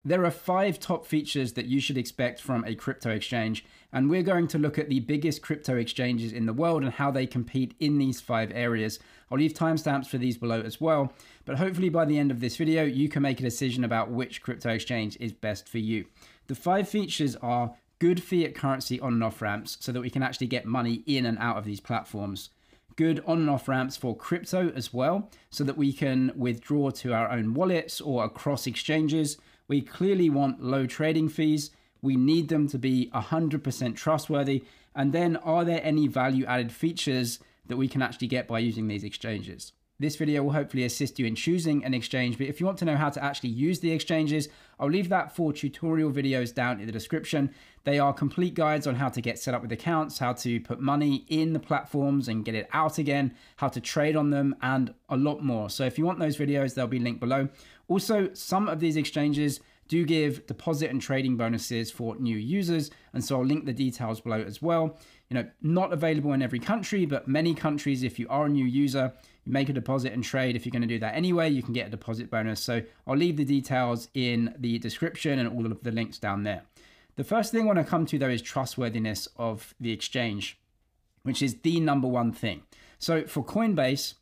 There are 5 top features that you should expect from a crypto exchange, and we're going to look at the biggest crypto exchanges in the world and how they compete in these 5 areas. I'll leave timestamps for these below as well, but hopefully by the end of this video, you can make a decision about which crypto exchange is best for you. The 5 features are good fiat currency on and off ramps so that we can actually get money in and out of these platforms. Good on and off ramps for crypto as well, so that we can withdraw to our own wallets or across exchanges. We clearly want low trading fees. We need them to be 100% trustworthy. And then are there any value added features that we can actually get by using these exchanges? This video will hopefully assist you in choosing an exchange, but if you want to know how to actually use the exchanges, I'll leave that for tutorial videos down in the description. They are complete guides on how to get set up with accounts, how to put money in the platforms and get it out again, how to trade on them, and a lot more. So if you want those videos, they'll be linked below. Also, some of these exchanges do give deposit and trading bonuses for new users, and so I'll link the details below as well. Not available in every country, but many countries, if you are a new user, you make a deposit and trade. If you're going to do that anyway, you can get a deposit bonus. So I'll leave the details in the description and all of the links down there. The first thing I want to come to though is trustworthiness of the exchange, which is the number one thing. So for Coinbase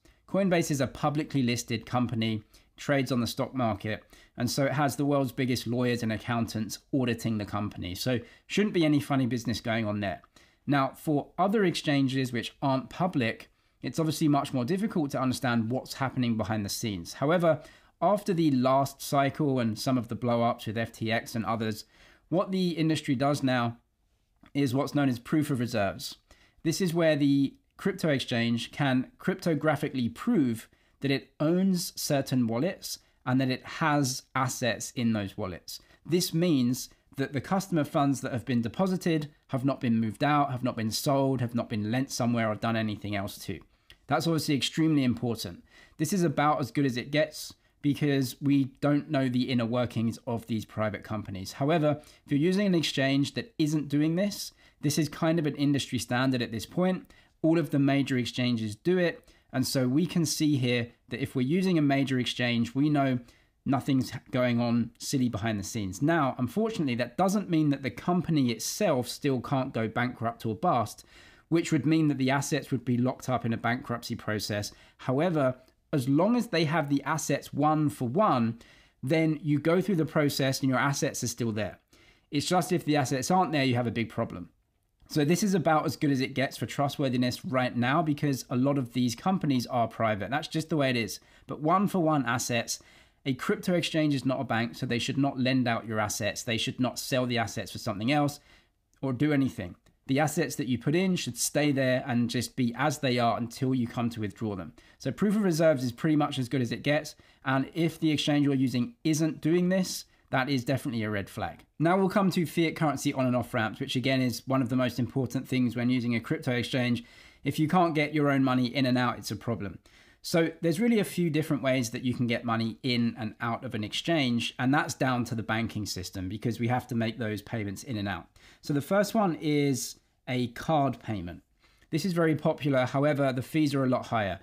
is a publicly listed company, trades on the stock market, and so it has the world's biggest lawyers and accountants auditing the company. So shouldn't be any funny business going on there. Now, for other exchanges which aren't public, it's obviously much more difficult to understand what's happening behind the scenes. However, after the last cycle and some of the blow-ups with FTX and others, what the industry does now is what's known as proof of reserves. This is where the crypto exchange can cryptographically prove that it owns certain wallets and that it has assets in those wallets. This means that the customer funds that have been deposited have not been moved out, have not been sold, have not been lent somewhere or done anything else to. That's obviously extremely important. This is about as good as it gets because we don't know the inner workings of these private companies. However, if you're using an exchange that isn't doing this, this is kind of an industry standard at this point. All of the major exchanges do it. And so we can see here that if we're using a major exchange, we know nothing's going on silly behind the scenes. Now, unfortunately, that doesn't mean that the company itself still can't go bankrupt or bust, which would mean that the assets would be locked up in a bankruptcy process. However, as long as they have the assets one for one, then you go through the process and your assets are still there. It's just if the assets aren't there, you have a big problem. So this is about as good as it gets for trustworthiness right now because a lot of these companies are private. That's just the way it is. But one for one assets. A crypto exchange is not a bank, so they should not lend out your assets. They should not sell the assets for something else or do anything. The assets that you put in should stay there and just be as they are until you come to withdraw them. So proof of reserves is pretty much as good as it gets. And if the exchange you're using isn't doing this, that is definitely a red flag. Now we'll come to fiat currency on and off ramps, which again is one of the most important things when using a crypto exchange. If you can't get your own money in and out, it's a problem. So there's really a few different ways that you can get money in and out of an exchange, and that's down to the banking system because we have to make those payments in and out. So the first one is a card payment. This is very popular, however, the fees are a lot higher.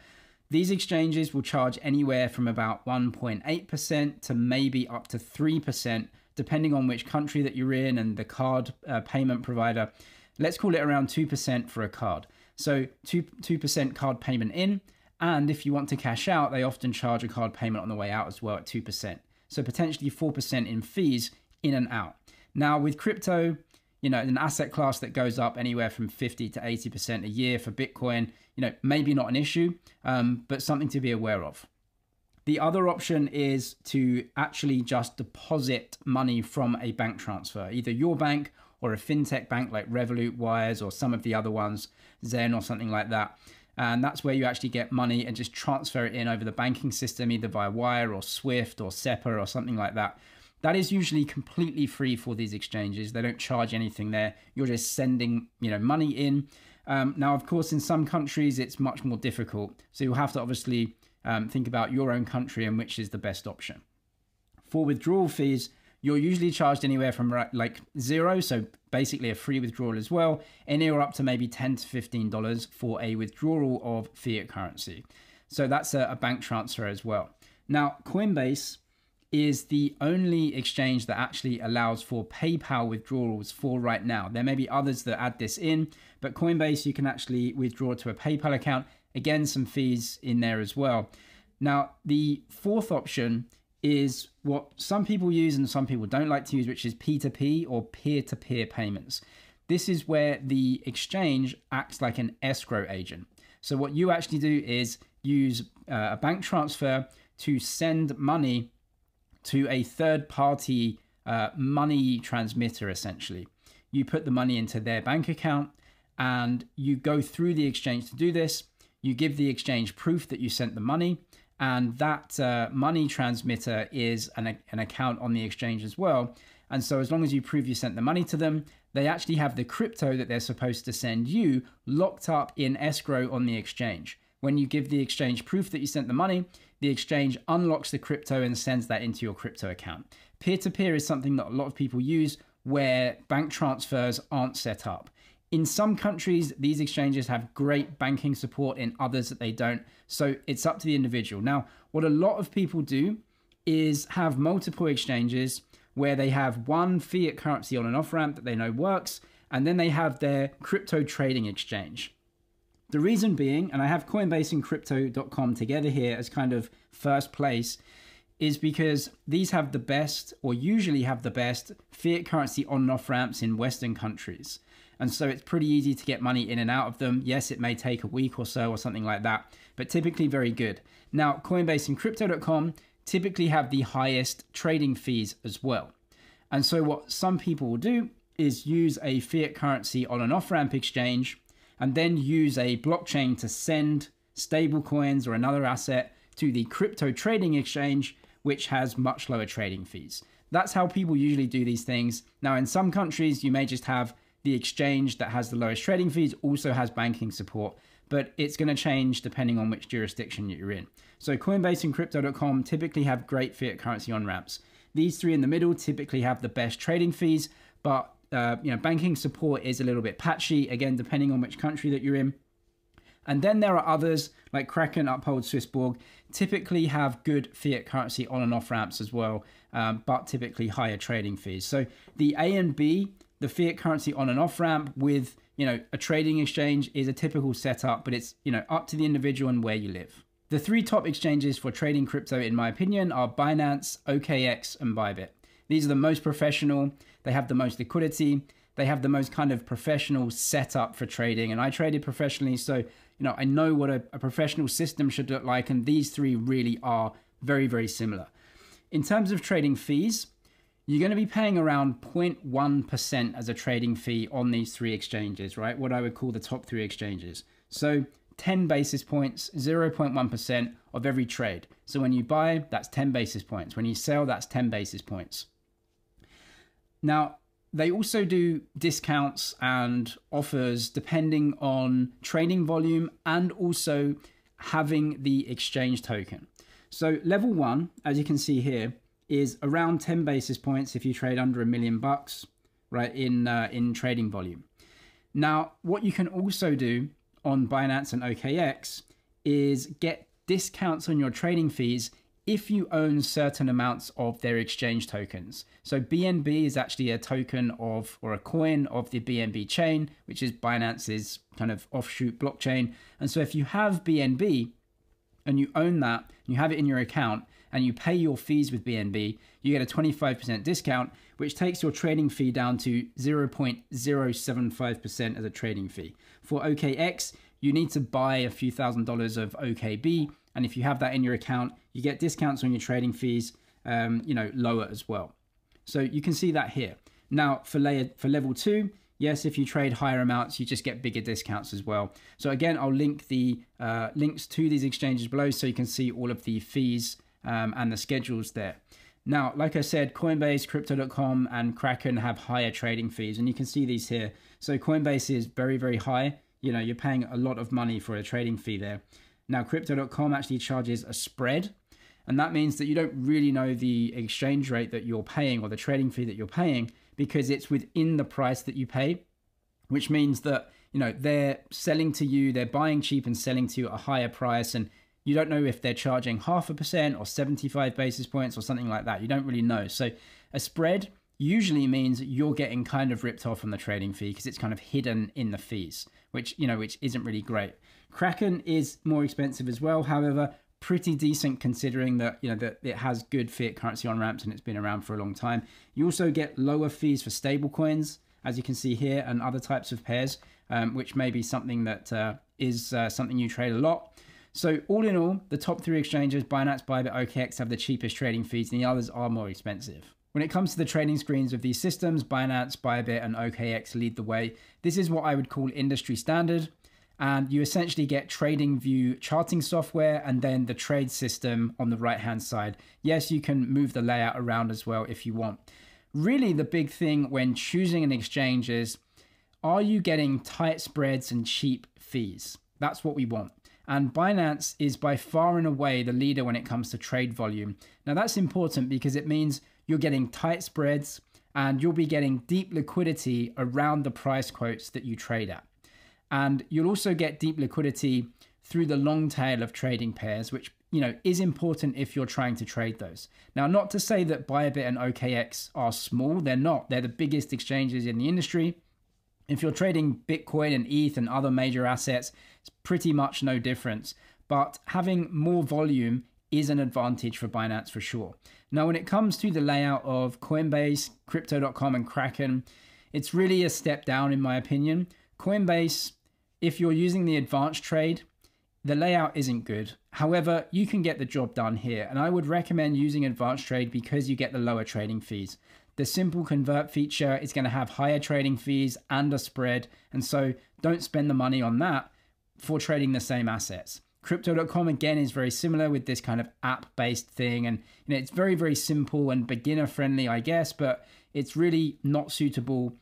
These exchanges will charge anywhere from about 1.8% to maybe up to 3%, depending on which country that you're in and the card payment provider. Let's call it around 2% for a card. So 2% card payment in. And if you want to cash out, they often charge a card payment on the way out as well at 2%. So potentially 4% in fees in and out. Now with crypto, an asset class that goes up anywhere from 50 to 80% a year for Bitcoin, maybe not an issue, but something to be aware of. The other option is to actually just deposit money from a bank transfer, either your bank or a fintech bank like Revolut, Wise, or some of the other ones, Zen or something like that. And that's where you actually get money and just transfer it in over the banking system, either via wire or Swift or SEPA or something like that. That is usually completely free for these exchanges. They don't charge anything there. You're just sending, money in. Now, of course, in some countries, it's much more difficult. So you'll have to obviously think about your own country and which is the best option. For withdrawal fees, you're usually charged anywhere from like zero, so basically a free withdrawal as well, anywhere up to maybe $10 to $15 for a withdrawal of fiat currency. So that's a bank transfer as well. Now, Coinbase is the only exchange that actually allows for PayPal withdrawals for right now. There may be others that add this in, but Coinbase, you can actually withdraw to a PayPal account. Again, some fees in there as well. Now, the fourth option is what some people use and some people don't like to use, which is P2P or peer-to-peer payments. This is where the exchange acts like an escrow agent. So what you actually do is use a bank transfer to send money to a third-party money transmitter, essentially. You put the money into their bank account and you go through the exchange to do this. You give the exchange proof that you sent the money, and that money transmitter is an account on the exchange as well. And so as long as you prove you sent the money to them, they actually have the crypto that they're supposed to send you locked up in escrow on the exchange. When you give the exchange proof that you sent the money, the exchange unlocks the crypto and sends that into your crypto account. Peer-to-peer is something that a lot of people use where bank transfers aren't set up. In some countries, these exchanges have great banking support, in others that they don't. So it's up to the individual. Now, what a lot of people do is have multiple exchanges where they have one fiat currency on and off ramp that they know works, and then they have their crypto trading exchange. The reason being, and I have Coinbase and crypto.com together here as kind of first place, is because these have the best, or usually have the best, fiat currency on and off ramps in Western countries. And so it's pretty easy to get money in and out of them. Yes, it may take a week or so or something like that, but typically very good. Now, Coinbase and crypto.com typically have the highest trading fees as well. And so what some people will do is use a fiat currency on an off-ramp exchange and then use a blockchain to send stable coins or another asset to the crypto trading exchange, which has much lower trading fees. That's how people usually do these things. Now, in some countries, you may just have the exchange that has the lowest trading fees also has banking support, but it's going to change depending on which jurisdiction you're in. So Coinbase and crypto.com typically have great fiat currency on-ramps. These three in the middle typically have the best trading fees, but banking support is a little bit patchy, again, depending on which country that you're in. And then there are others like Kraken, Uphold, Swissborg, typically have good fiat currency on and off ramps as well, but typically higher trading fees. So the A and B, the fiat currency on and off ramp with a trading exchange is a typical setup, but it's up to the individual and where you live. The three top exchanges for trading crypto, in my opinion, are Binance, OKX, and Bybit. These are the most professional. They have the most liquidity. They have the most kind of professional setup for trading. And I traded professionally, so I know what a professional system should look like. And these three really are very, very similar. In terms of trading fees, you're going to be paying around 0.1% as a trading fee on these three exchanges, right? What I would call the top three exchanges. So 10 basis points, 0.1% of every trade. So when you buy, that's 10 basis points. When you sell, that's 10 basis points. Now, they also do discounts and offers depending on trading volume and also having the exchange token. So level one, as you can see here, is around 10 basis points if you trade under $1 million, right, in trading volume. Now, what you can also do on Binance and OKX is get discounts on your trading fees if you own certain amounts of their exchange tokens. So BNB is actually a token of, or a coin of the BNB chain, which is Binance's kind of offshoot blockchain. And so if you have BNB and you own that, you have it in your account, and you pay your fees with BNB, you get a 25% discount, which takes your trading fee down to 0.075% as a trading fee. For OKX, you need to buy a few $1,000s of OKB, and if you have that in your account, you get discounts on your trading fees, lower as well. So you can see that here. Now for level two, yes, if you trade higher amounts, you just get bigger discounts as well. So again, I'll link the links to these exchanges below so you can see all of the fees and the schedules there. Now, like I said, Coinbase, Crypto.com, and Kraken have higher trading fees, and you can see these here. So Coinbase is very, very high. You're paying a lot of money for a trading fee there. Now, Crypto.com actually charges a spread, and that means that you don't really know the exchange rate that you're paying or the trading fee that you're paying because it's within the price that you pay, which means that, they're selling to you, they're buying cheap and selling to you at a higher price, and You don't know if they're charging 0.5% or 75 basis points or something like that. You don't really know. So a spread usually means you're getting kind of ripped off on the trading fee because it's kind of hidden in the fees, which isn't really great. Kraken is more expensive as well. However, pretty decent considering that, that it has good fiat currency on ramps and it's been around for a long time. You also get lower fees for stable coins, as you can see here, and other types of pairs, which may be something that is something you trade a lot. So all in all, the top 3 exchanges, Binance, Bybit, OKX, have the cheapest trading fees and the others are more expensive. When it comes to the trading screens of these systems, Binance, Bybit, and OKX lead the way. This is what I would call industry standard. And you essentially get TradingView charting software and then the trade system on the right-hand side. Yes, you can move the layout around as well if you want. Really, the big thing when choosing an exchange is, are you getting tight spreads and cheap fees? That's what we want. And Binance is by far and away the leader when it comes to trade volume. Now that's important because it means you're getting tight spreads and you'll be getting deep liquidity around the price quotes that you trade at. And you'll also get deep liquidity through the long tail of trading pairs, which is important if you're trying to trade those. Now, not to say that Bybit and OKX are small. They're not. They're the biggest exchanges in the industry. If you're trading Bitcoin and ETH and other major assets, it's pretty much no difference. But having more volume is an advantage for Binance for sure. Now, when it comes to the layout of Coinbase, Crypto.com, and Kraken, it's really a step down in my opinion. Coinbase, if you're using the advanced trade, the layout isn't good. However, you can get the job done here, and I would recommend using advanced trade because you get the lower trading fees. The simple convert feature is going to have higher trading fees and a spread, and so don't spend the money on that for trading the same assets. Crypto.com again is very similar with this kind of app-based thing, and it's very, very simple and beginner-friendly, I guess, but it's really not suitable,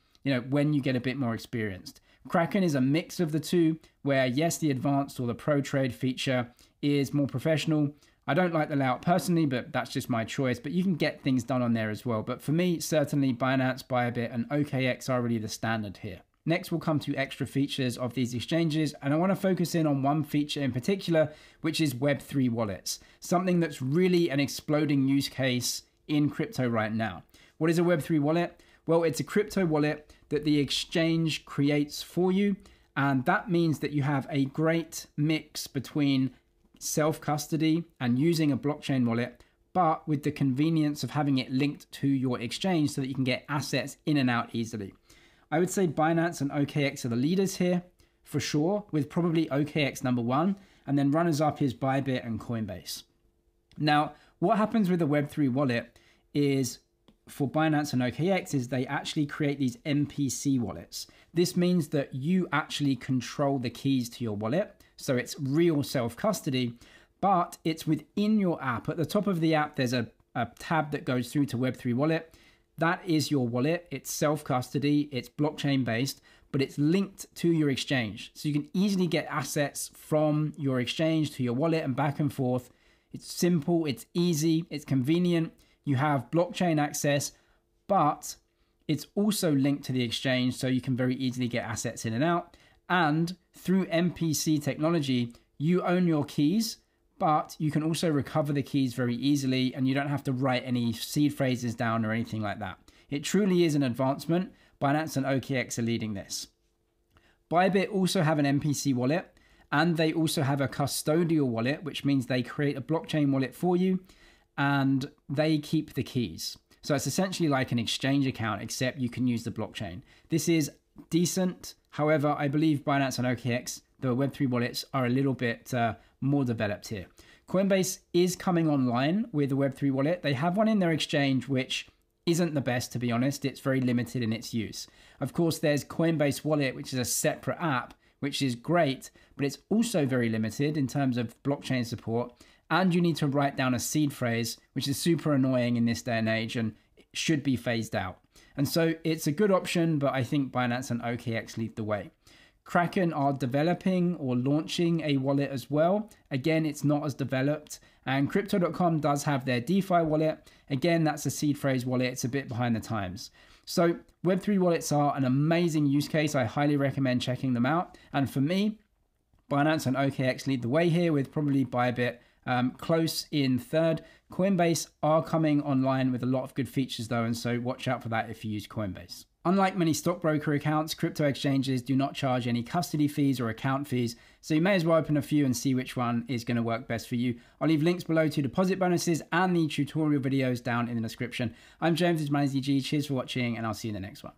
when you get a bit more experienced. Kraken is a mix of the two, where yes, the advanced or the pro trade feature is more professional. I don't like the layout personally, but that's just my choice. But you can get things done on there as well. But for me, certainly Binance, Bybit, and OKX are really the standard here. Next, we'll come to extra features of these exchanges, and I want to focus in on one feature in particular, which is Web3 wallets, something that's really an exploding use case in crypto right now. What is a Web3 wallet? Well, it's a crypto wallet that the exchange creates for you, and that means that you have a great mix between self-custody and using a blockchain wallet, but with the convenience of having it linked to your exchange so that you can get assets in and out easily. I would say Binance and OKX are the leaders here for sure, with probably OKX number 1, and then runners up is Bybit and Coinbase. Now, what happens with a Web3 wallet is, for Binance and OKX, is they actually create these MPC wallets. This means that you actually control the keys to your wallet. So it's real self-custody, but it's within your app. At the top of the app, there's a tab that goes through to Web3 wallet. That is your wallet. It's self-custody, it's blockchain based, but it's linked to your exchange. So you can easily get assets from your exchange to your wallet and back and forth. It's simple, it's easy, it's convenient. You have blockchain access, but it's also linked to the exchange, so you can very easily get assets in and out. And through MPC technology, you own your keys, but you can also recover the keys very easily, and you don't have to write any seed phrases down or anything like that. It truly is an advancement. Binance and OKX are leading this. Bybit also have an MPC wallet, and they also have a custodial wallet, which means they create a blockchain wallet for you, and they keep the keys. So it's essentially like an exchange account, except you can use the blockchain. This is decent. However, I believe Binance and OKX, the Web3 wallets, are a little bit more developed here. Coinbase is coming online with a Web3 wallet. They have one in their exchange, which isn't the best, to be honest. It's very limited in its use. Of course, there's Coinbase Wallet, which is a separate app, which is great, but it's also very limited in terms of blockchain support. And you need to write down a seed phrase, which is super annoying in this day and age and should be phased out. And so it's a good option, but I think Binance and OKX lead the way. Kraken are developing or launching a wallet as well. Again, it's not as developed. And Crypto.com does have their DeFi wallet. Again, that's a seed phrase wallet. It's a bit behind the times. So Web3 wallets are an amazing use case. I highly recommend checking them out. And for me, Binance and OKX lead the way here with probably Bybit close in third. Coinbase are coming online with a lot of good features though, and so watch out for that if you use Coinbase. Unlike many stockbroker accounts, crypto exchanges do not charge any custody fees or account fees, so you may as well open a few and see which one is going to work best for you. I'll leave links below to deposit bonuses and the tutorial videos down in the description. I'm James, this is ManZG. Cheers for watching, and I'll see you in the next one.